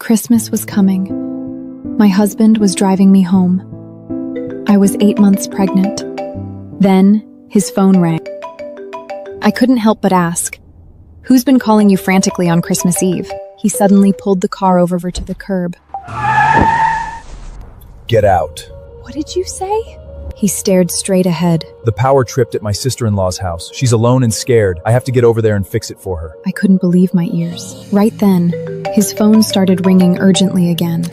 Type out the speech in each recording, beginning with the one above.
Christmas was coming. My husband was driving me home. I was 8 months pregnant. Then, his phone rang. I couldn't help but ask, "Who's been calling you frantically on Christmas Eve?" He suddenly pulled the car over to the curb. Get out. "What did you say?" He stared straight ahead. The power tripped at my sister-in-law's house. She's alone and scared. I have to get over there and fix it for her. I couldn't believe my ears. Right then, his phone started ringing urgently again.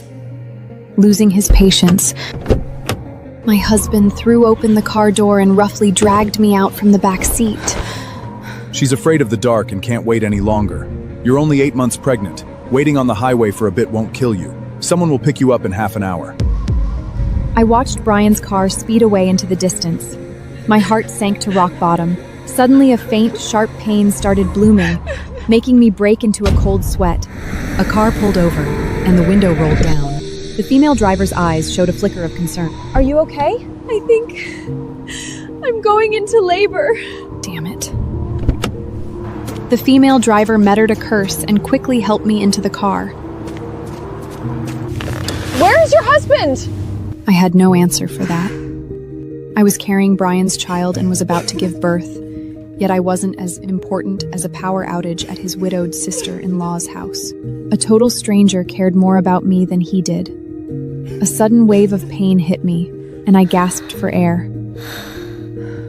Losing his patience, my husband threw open the car door and roughly dragged me out from the back seat. She's afraid of the dark and can't wait any longer. You're only 8 months pregnant. Waiting on the highway for a bit won't kill you. Someone will pick you up in half an hour. I watched Brian's car speed away into the distance. My heart sank to rock bottom. Suddenly, a faint, sharp pain started blooming, making me break into a cold sweat. A car pulled over, and the window rolled down. The female driver's eyes showed a flicker of concern. "Are you okay?" "I think I'm going into labor." Damn it. The female driver muttered a curse and quickly helped me into the car. "Where is your husband?" I had no answer for that. I was carrying Brian's child and was about to give birth, yet I wasn't as important as a power outage at his widowed sister-in-law's house. A total stranger cared more about me than he did. A sudden wave of pain hit me, and I gasped for air.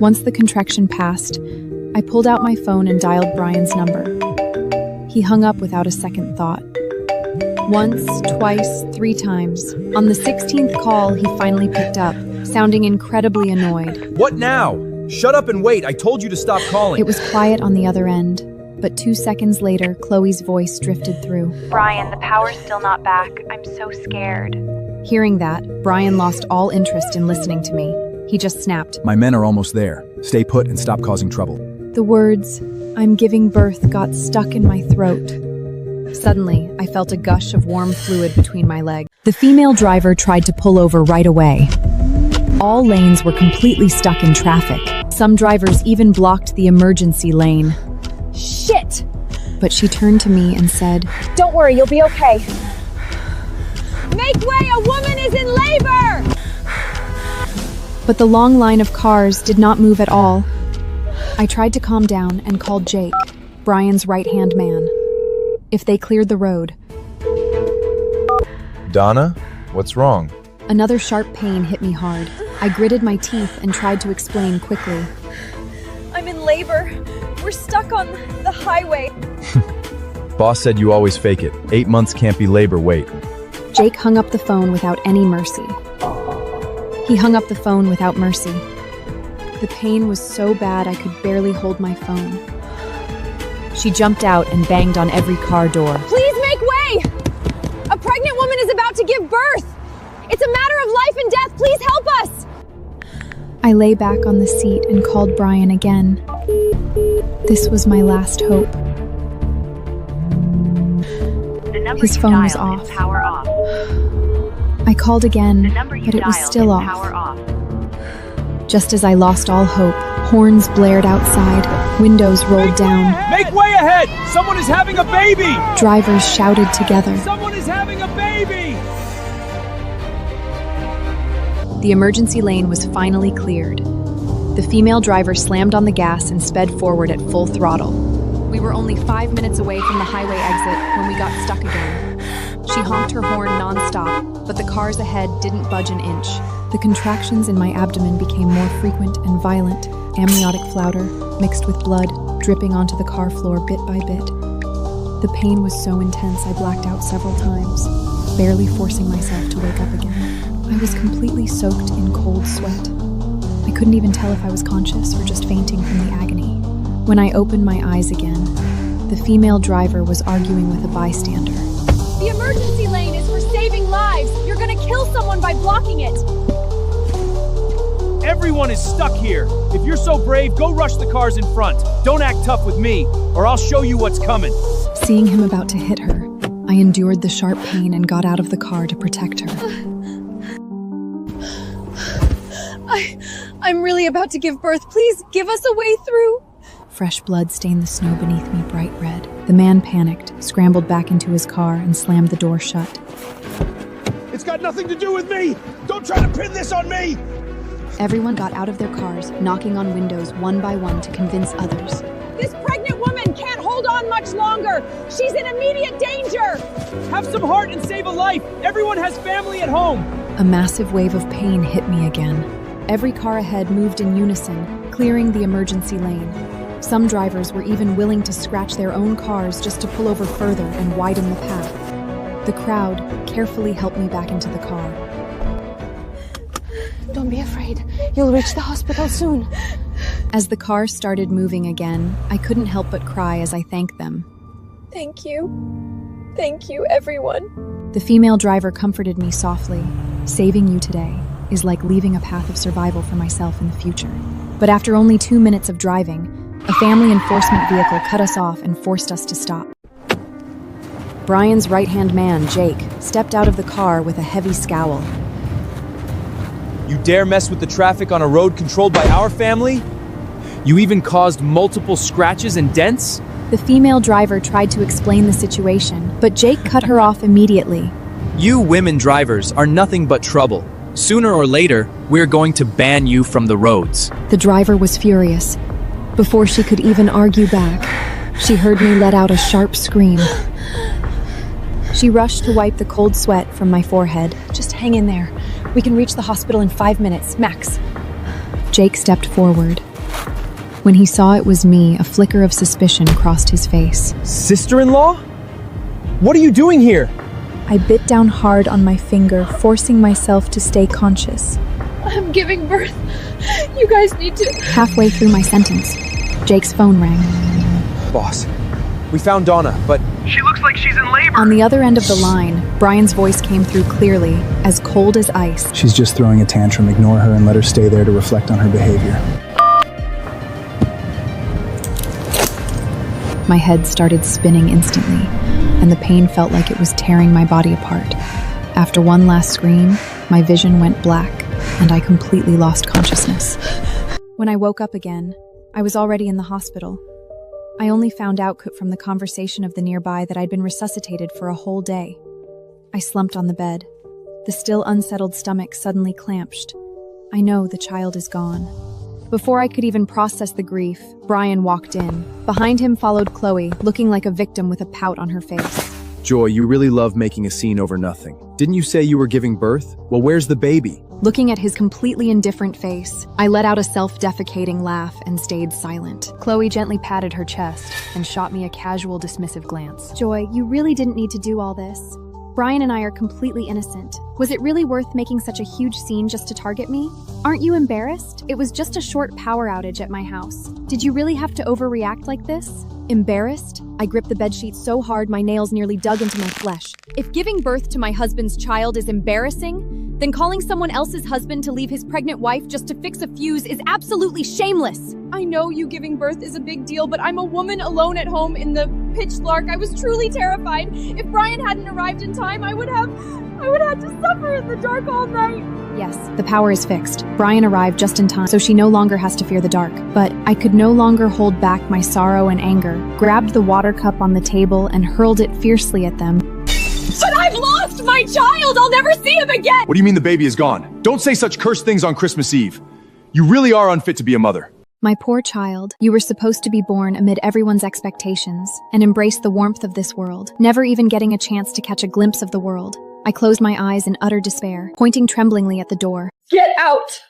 Once the contraction passed, I pulled out my phone and dialed Brian's number. He hung up without a second thought. Once, twice, 3 times. On the 16th call, he finally picked up, sounding incredibly annoyed. What now? Shut up and wait. I told you to stop calling. It was quiet on the other end, but 2 seconds later, Chloe's voice drifted through. "Brian, the power's still not back. I'm so scared." Hearing that, Brian lost all interest in listening to me. He just snapped. My men are almost there. Stay put and stop causing trouble. The words, "I'm giving birth," got stuck in my throat. Suddenly, I felt a gush of warm fluid between my legs. The female driver tried to pull over right away. All lanes were completely stuck in traffic. Some drivers even blocked the emergency lane. "Shit!" But she turned to me and said, "Don't worry, you'll be okay." "Make way, a woman is in labor!" But the long line of cars did not move at all. I tried to calm down and called Jake, Brian's right-hand man. If they cleared the road. Donna, what's wrong? Another sharp pain hit me hard. I gritted my teeth and tried to explain quickly. "I'm in labor. We're stuck on the highway." Boss said you always fake it. 8 months can't be labor, wait. Jake hung up the phone without any mercy. He hung up the phone without mercy. The pain was so bad I could barely hold my phone. She jumped out and banged on every car door. "Please make way! A pregnant woman is about to give birth! It's a matter of life and death! Please help us!" I lay back on the seat and called Brian again. This was my last hope. His phone was off. Power off. I called again, The number you but it was dialed still is off. power off. Just as I lost all hope, horns blared outside, windows rolled down. Make way ahead! Someone is having a baby! Drivers shouted together. Someone is having a baby! The emergency lane was finally cleared. The female driver slammed on the gas and sped forward at full throttle. We were only 5 minutes away from the highway exit when we got stuck again. She honked her horn non-stop, but the cars ahead didn't budge an inch. The contractions in my abdomen became more frequent and violent, amniotic flounder, mixed with blood, dripping onto the car floor bit by bit. The pain was so intense I blacked out several times, barely forcing myself to wake up again. I was completely soaked in cold sweat. I couldn't even tell if I was conscious or just fainting from the agony. When I opened my eyes again, the female driver was arguing with a bystander. "The emergency lane is for saving lives! You're gonna kill someone by blocking it!" Everyone is stuck here. If you're so brave, go rush the cars in front. Don't act tough with me, or I'll show you what's coming. Seeing him about to hit her, I endured the sharp pain and got out of the car to protect her. I'm really about to give birth. Please give us a way through." Fresh blood stained the snow beneath me bright red. The man panicked, scrambled back into his car, and slammed the door shut. It's got nothing to do with me! Don't try to pin this on me! Everyone got out of their cars, knocking on windows one by one to convince others. This pregnant woman can't hold on much longer. She's in immediate danger. Have some heart and save a life! Everyone has family at home! A massive wave of pain hit me again. Every car ahead moved in unison, clearing the emergency lane. Some drivers were even willing to scratch their own cars just to pull over further and widen the path. The crowd carefully helped me back into the car. Don't be afraid. You'll reach the hospital soon. As the car started moving again, I couldn't help but cry as I thanked them. Thank you. Thank you, everyone. The female driver comforted me softly. Saving you today is like leaving a path of survival for myself in the future. But after only 2 minutes of driving, a family enforcement vehicle cut us off and forced us to stop. Brian's right-hand man, Jake, stepped out of the car with a heavy scowl. You dare mess with the traffic on a road controlled by our family? You even caused multiple scratches and dents? The female driver tried to explain the situation, but Jake cut her off immediately. You women drivers are nothing but trouble. Sooner or later, we're going to ban you from the roads. The driver was furious. Before she could even argue back, she heard me let out a sharp scream. She rushed to wipe the cold sweat from my forehead. Just hang in there. We can reach the hospital in 5 minutes, max. Jake stepped forward. When he saw it was me, a flicker of suspicion crossed his face. Sister-in-law? What are you doing here? I bit down hard on my finger, forcing myself to stay conscious. I'm giving birth. You guys need to... Halfway through my sentence, Jake's phone rang. Boss, we found Donna, but... She looks like she's in labor. On the other end of the line, Brian's voice came through clearly, as cold as ice. She's just throwing a tantrum. Ignore her and let her stay there to reflect on her behavior. My head started spinning instantly, and the pain felt like it was tearing my body apart. After one last scream, my vision went black, and I completely lost consciousness. When I woke up again, I was already in the hospital. I only found out from the conversation of the nearby that I'd been resuscitated for a whole day. I slumped on the bed. The still unsettled stomach suddenly clamped. I know the child is gone. Before I could even process the grief, Brian walked in. Behind him followed Chloe, looking like a victim with a pout on her face. Joy, you really love making a scene over nothing. Didn't you say you were giving birth? Well, where's the baby? Looking at his completely indifferent face, I let out a self-defecating laugh and stayed silent. Chloe gently patted her chest and shot me a casual, dismissive glance. Joy, you really didn't need to do all this. Brian and I are completely innocent. Was it really worth making such a huge scene just to target me? Aren't you embarrassed? It was just a short power outage at my house. Did you really have to overreact like this? Embarrassed? I gripped the bedsheet so hard my nails nearly dug into my flesh. If giving birth to my husband's child is embarrassing, then calling someone else's husband to leave his pregnant wife just to fix a fuse is absolutely shameless. I know you giving birth is a big deal, but I'm a woman alone at home in the pitch dark. I was truly terrified. If Brian hadn't arrived in time, I would have to suffer in the dark all night. Yes, the power is fixed. Brian arrived just in time, so she no longer has to fear the dark. But I could no longer hold back my sorrow and anger, grabbed the water cup on the table and hurled it fiercely at them. But I've lost my child! I'll never see him again! What do you mean the baby is gone? Don't say such cursed things on Christmas Eve. You really are unfit to be a mother. My poor child, you were supposed to be born amid everyone's expectations and embrace the warmth of this world, never even getting a chance to catch a glimpse of the world. I closed my eyes in utter despair, pointing tremblingly at the door. Get out!